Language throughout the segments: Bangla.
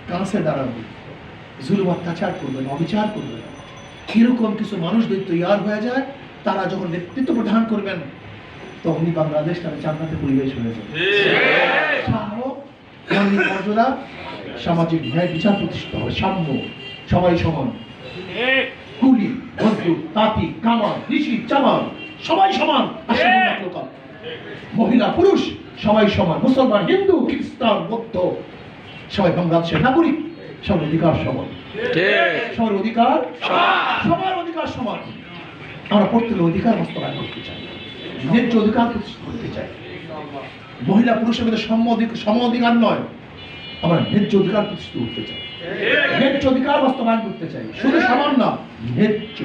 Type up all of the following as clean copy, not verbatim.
কাছে দাঁড়াবো, জুলুম অত্যাচার করবেন, অবিচার করবেন, এরকম কিছু মানুষ তৈয়ার হয়ে যায়। তারা যখন নেতৃত্ব প্রদান করবেন তখনই বাংলাদেশ তার জান্নাতের পরিবেশ হয়ে যাবে। মর্যাদা, সামাজিক ন্যায় বিচার প্রতিষ্ঠিত হবে, সাম্য, সবাই সমান, কুলি মজদুর তাঁতি কামার ঋষি চামার সবাই সমান, মহিলা পুরুষ সবাই সমান, মুসলমান হিন্দু খ্রিস্টান বৌদ্ধ সবাই বাংলাদেশের নাগরিক, সবার অধিকার সমান, সবার অধিকার সবার অধিকার সমান। আমরা প্রত্যেকের অধিকার বাস্তবায়ন করতে চাই, ন্যায্য অধিকার প্রতিষ্ঠা করতে চাই। মহিলা পুরুষের মধ্যে সম অধিকার নয়, আমরা ন্যায্য অধিকার প্রতিষ্ঠা করতে চাই, ন্যায্য অধিকার বাস্তবায়ন করতে চাই। শুধু সমান না, ন্যায্য।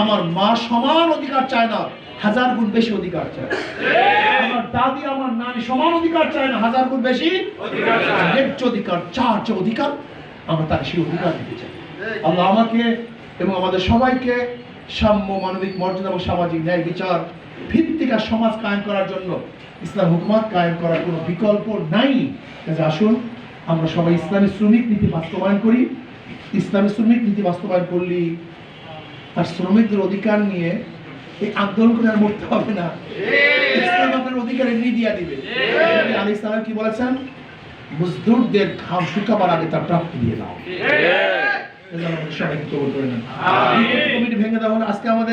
আমার মা সমান অধিকার চায় না, 1000 গুণ বেশি অধিকার চায়। আমার দাদি আমার নানি সমান অধিকার চায় না, 1000 গুণ বেশি অধিকার চায়। ন্যায্য অধিকার, যার যে অধিকার আমরা তার সেই অধিকার দিতে চাই। আল্লাহ আমাকে এবং আমাদের সবাইকে সাম্য, মানবিক মর্যাদা এবং সামাজিক ন্যায় বিচার ভিত্তিক সমাজ কায়েম করার জন্য, ইসলাম হুকুমত কায়েম করার কোনো বিকল্প নাই। আসুন আমরা সবাই ইসলামী শ্রমিক নীতি বাস্তবায়ন করি। ইসলামী শ্রমিক নীতি বাস্তবায়ন করলে আর শ্রমিকদের অধিকার নিয়ে এই আন্দোলন করে আর মরতে হবে না। ইসলাম আপনার অধিকার এমনি দিয়ে দিবে। নবী আলাইহিস সালাম কি বলেছেন? মজদুরদের ঘাম শুকাবার আগে তার প্রাপ্তি দিয়ে দাও। সবাই কবুল করে নেন। কমিটি ভেঙে দেওয়া হলো আজকে আমাদের